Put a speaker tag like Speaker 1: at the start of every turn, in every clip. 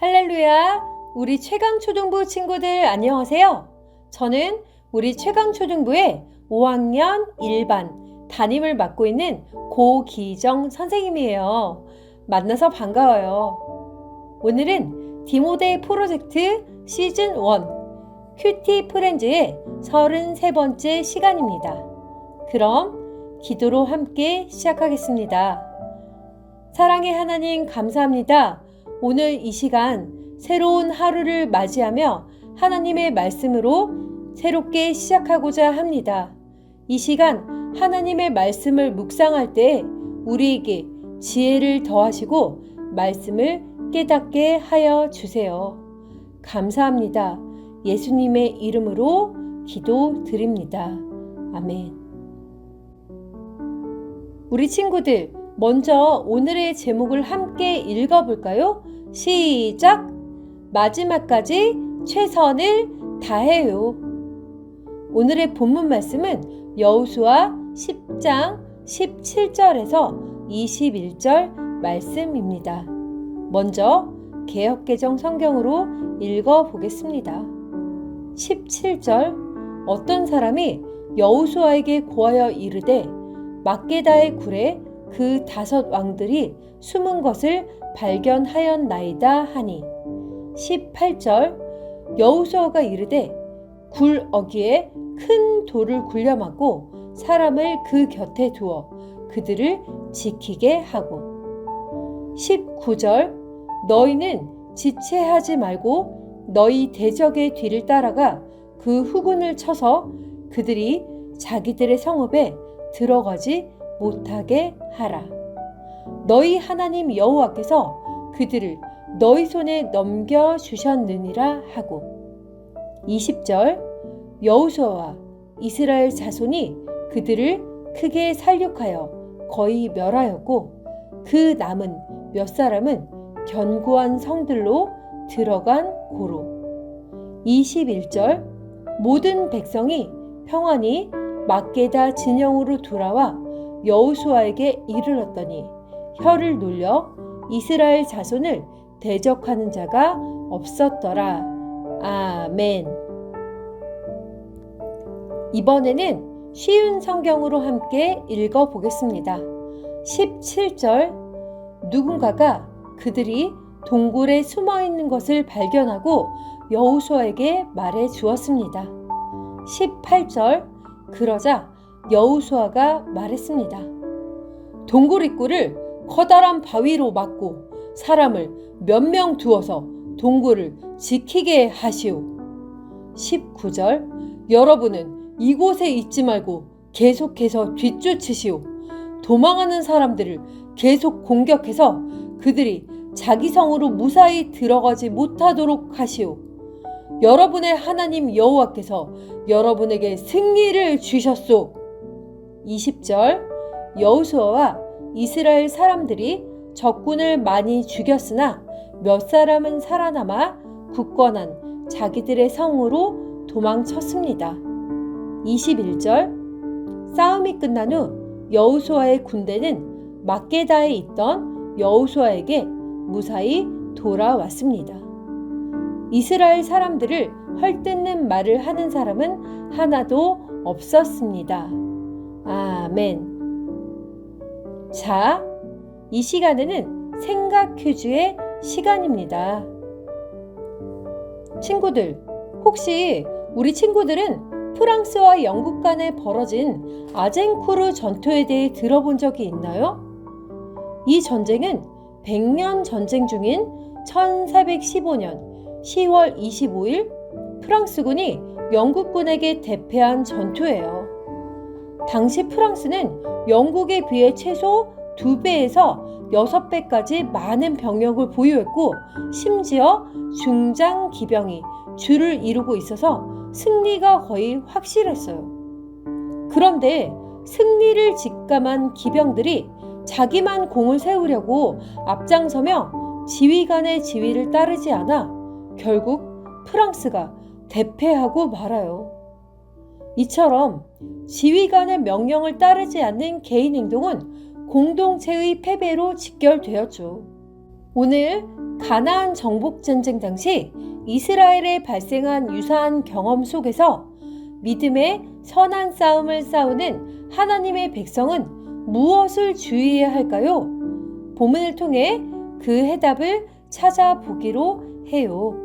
Speaker 1: 할렐루야! 우리 최강초등부 친구들 안녕하세요. 저는 우리 최강초등부의 5학년 1반 담임을 맡고 있는 고기정 선생님이에요. 만나서 반가워요. 오늘은 디모데 프로젝트 시즌 1 큐티 프렌즈의 33번째 시간입니다. 그럼 기도로 함께 시작하겠습니다. 사랑의 하나님 감사합니다. 오늘 이 시간 새로운 하루를 맞이하며 하나님의 말씀으로 새롭게 시작하고자 합니다. 이 시간 하나님의 말씀을 묵상할 때 우리에게 지혜를 더하시고 말씀을 깨닫게 하여 주세요. 감사합니다. 예수님의 이름으로 기도드립니다. 아멘. 우리 친구들, 먼저 오늘의 제목을 함께 읽어볼까요? 시작! 마지막까지 최선을 다해요. 오늘의 본문 말씀은 여호수아 10장 17절에서 21절 말씀입니다. 먼저 개역개정 성경으로 읽어보겠습니다. 17절 어떤 사람이 여호수아에게 고하여 이르되 막게다의 굴에 그 5 왕들이 숨은 것을 발견하였나이다 하니 18절 여호수아가 이르되 굴 어귀에 큰 돌을 굴려막고 사람을 그 곁에 두어 그들을 지키게 하고 19절 너희는 지체하지 말고 너희 대적의 뒤를 따라가 그 후군을 쳐서 그들이 자기들의 성읍에 들어가지 못하게 하라. 너희 하나님 여호와께서 그들을 너희 손에 넘겨주셨느니라 하고 20절 여호수아와 이스라엘 자손이 그들을 크게 살육하여 거의 멸하였고 그 남은 몇 사람은 견고한 성들로 들어간 고로 21절 모든 백성이 평안히 막게다 진영으로 돌아와 여호수아에게 이르렀더니 혀를 놀려 이스라엘 자손을 대적하는 자가 없었더라. 아멘. 이번에는 쉬운 성경으로 함께 읽어보겠습니다. 17절 누군가가 그들이 동굴에 숨어있는 것을 발견하고 여호수아에게 말해 주었습니다. 18절 그러자 여호수아가 말했습니다. 동굴 입구를 커다란 바위로 막고 사람을 몇 명 두어서 동굴을 지키게 하시오. 19절 여러분은 이곳에 있지 말고 계속해서 뒤쫓으시오. 도망하는 사람들을 계속 공격해서 그들이 자기 성으로 무사히 들어가지 못하도록 하시오. 여러분의 하나님 여호와께서 여러분에게 승리를 주셨소. 20절 여호수아와 이스라엘 사람들이 적군을 많이 죽였으나 몇 사람은 살아남아 굳건한 자기들의 성으로 도망쳤습니다. 21절 싸움이 끝난 후 여호수아의 군대는 막게다에 있던 여호수아에게 무사히 돌아왔습니다. 이스라엘 사람들을 헐뜯는 말을 하는 사람은 하나도 없었습니다. 아멘. 자, 이 시간에는 생각 퀴즈의 시간입니다. 친구들, 혹시 우리 친구들은 프랑스와 영국 간에 벌어진 아젠쿠르 전투에 대해 들어본 적이 있나요? 이 전쟁은 100년 전쟁 중인 1415년 10월 25일 프랑스군이 영국군에게 대패한 전투예요. 당시 프랑스는 영국에 비해 최소 2배에서 6배까지 많은 병력을 보유했고 심지어 중장 기병이 줄을 이루고 있어서 승리가 거의 확실했어요. 그런데 승리를 직감한 기병들이 자기만 공을 세우려고 앞장서며 지휘관의 지휘를 따르지 않아 결국 프랑스가 대패하고 말아요. 이처럼 지휘관의 명령을 따르지 않는 개인 행동은 공동체의 패배로 직결되었죠. 오늘 가나안 정복 전쟁 당시 이스라엘에 발생한 유사한 경험 속에서 믿음의 선한 싸움을 싸우는 하나님의 백성은 무엇을 주의해야 할까요? 본문을 통해 그 해답을 찾아보기로 해요.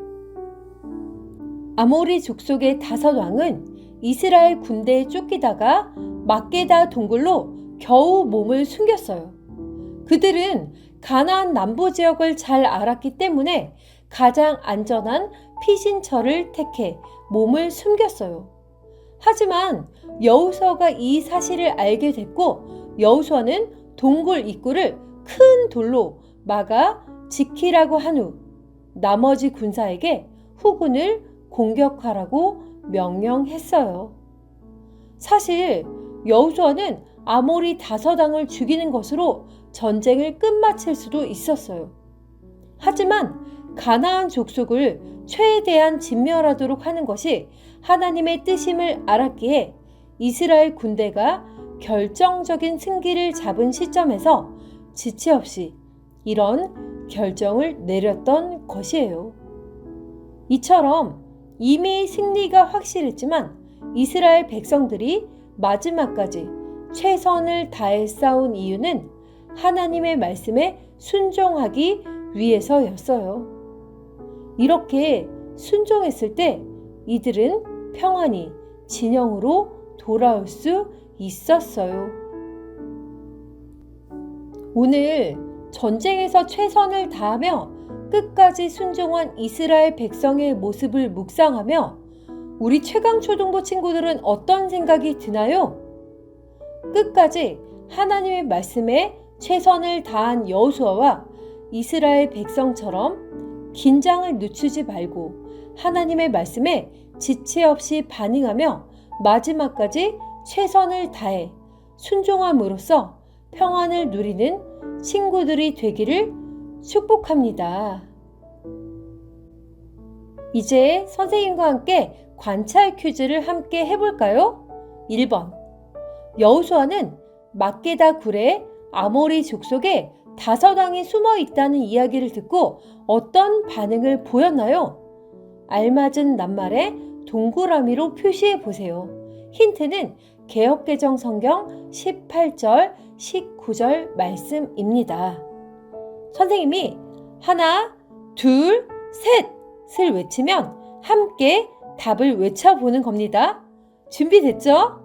Speaker 1: 아모리 족속의 5왕은 이스라엘 군대에 쫓기다가 막게다 동굴로 겨우 몸을 숨겼어요. 그들은 가나안 남부 지역을 잘 알았기 때문에 가장 안전한 피신처를 택해 몸을 숨겼어요. 하지만 여호수아가 이 사실을 알게 됐고 여호수아는 동굴 입구를 큰 돌로 막아 지키라고 한 후 나머지 군사에게 후군을 공격하라고 명령했어요. 사실 여호수아는 아모리 5왕을 죽이는 것으로 전쟁을 끝마칠 수도 있었어요. 하지만 가나안 족속을 최대한 진멸하도록 하는 것이 하나님의 뜻임을 알았기에 이스라엘 군대가 결정적인 승기를 잡은 시점에서 지체 없이 이런 결정을 내렸던 것이에요. 이처럼 이미 승리가 확실했지만 이스라엘 백성들이 마지막까지 최선을 다해 싸운 이유는 하나님의 말씀에 순종하기 위해서였어요. 이렇게 순종했을 때 이들은 평안히 진영으로 돌아올 수 있었어요. 오늘 전쟁에서 최선을 다하며 끝까지 순종한 이스라엘 백성의 모습을 묵상하며 우리 최강초등부 친구들은 어떤 생각이 드나요? 끝까지 하나님의 말씀에 최선을 다한 여호수아와 이스라엘 백성처럼 긴장을 늦추지 말고 하나님의 말씀에 지체 없이 반응하며 마지막까지 최선을 다해 순종함으로써 평안을 누리는 친구들이 되기를 축복합니다. 이제 선생님과 함께 관찰 퀴즈를 함께 해볼까요? 1번. 여호수아는 막게다 굴에 아모리 족속에 5왕이 숨어 있다는 이야기를 듣고 어떤 반응을 보였나요? 알맞은 낱말에 동그라미로 표시해 보세요. 힌트는 개역개정 성경 18절, 19절 말씀입니다. 선생님이 하나, 둘, 셋을 외치면 함께 답을 외쳐보는 겁니다. 준비됐죠?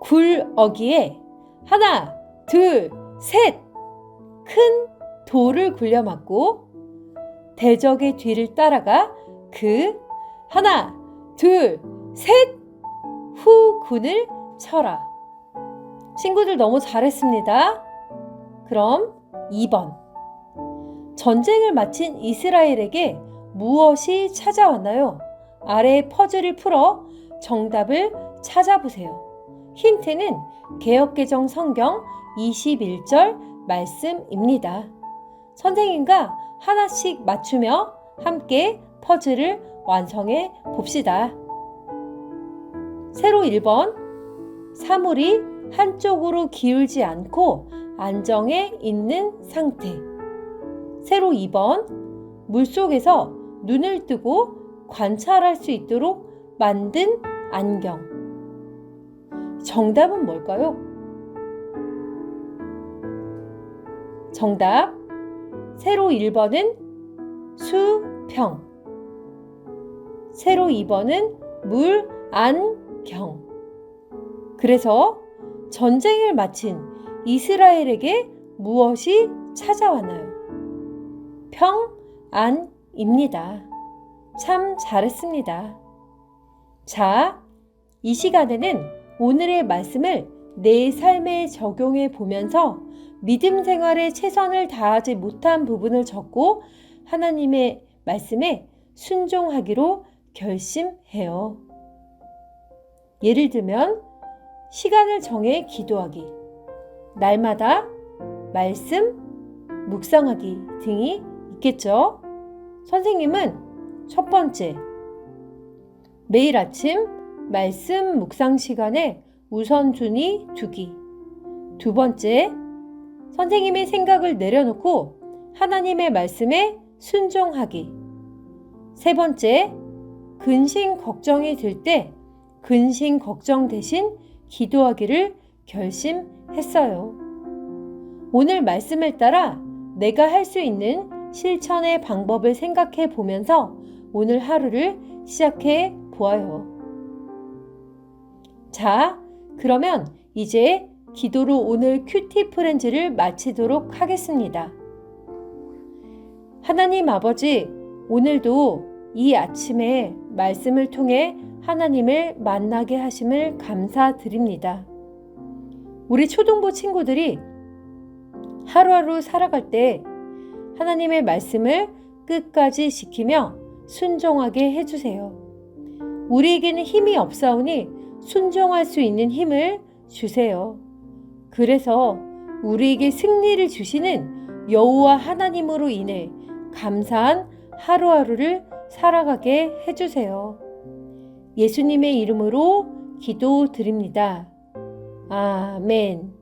Speaker 1: 굴어기에 하나, 둘, 셋! 큰 돌을 굴려 맞고 대적의 뒤를 따라가 그 하나, 둘, 셋! 후 군을 쳐라. 친구들 너무 잘했습니다. 그럼 2번. 전쟁을 마친 이스라엘에게 무엇이 찾아왔나요? 아래 퍼즐을 풀어 정답을 찾아보세요. 힌트는 개역개정 성경 21절 말씀입니다. 선생님과 하나씩 맞추며 함께 퍼즐을 완성해 봅시다. 세로 1번. 사물이 한쪽으로 기울지 않고 안정해 있는 상태. 세로 2번. 물속에서 눈을 뜨고 관찰할 수 있도록 만든 안경. 정답은 뭘까요? 정답. 세로 1번은 수평. 세로 2번은 물안경. 그래서 전쟁을 마친 이스라엘에게 무엇이 찾아왔나요? 평안입니다. 참 잘했습니다. 자, 이 시간에는 오늘의 말씀을 내 삶에 적용해 보면서 믿음 생활에 최선을 다하지 못한 부분을 적고 하나님의 말씀에 순종하기로 결심해요. 예를 들면 시간을 정해 기도하기, 날마다 말씀 묵상하기 등이 있겠죠. 선생님은 첫 번째, 매일 아침 말씀 묵상 시간에 우선순위 두기. 두 번째, 선생님의 생각을 내려놓고 하나님의 말씀에 순종하기. 세 번째, 근심 걱정이 들 때 근심 걱정 대신 기도하기를 결심했어요. 오늘 말씀을 따라 내가 할 수 있는 실천의 방법을 생각해 보면서 오늘 하루를 시작해 보아요. 자, 그러면 이제 기도로 오늘 큐티 프렌즈를 마치도록 하겠습니다. 하나님 아버지, 오늘도 이 아침에 말씀을 통해 하나님을 만나게 하심을 감사드립니다. 우리 초등부 친구들이 하루하루 살아갈 때 하나님의 말씀을 끝까지 지키며 순종하게 해주세요. 우리에게는 힘이 없사오니 순종할 수 있는 힘을 주세요. 그래서 우리에게 승리를 주시는 여호와 하나님으로 인해 감사한 하루하루를 살아가게 해주세요. 예수님의 이름으로 기도드립니다. 아멘.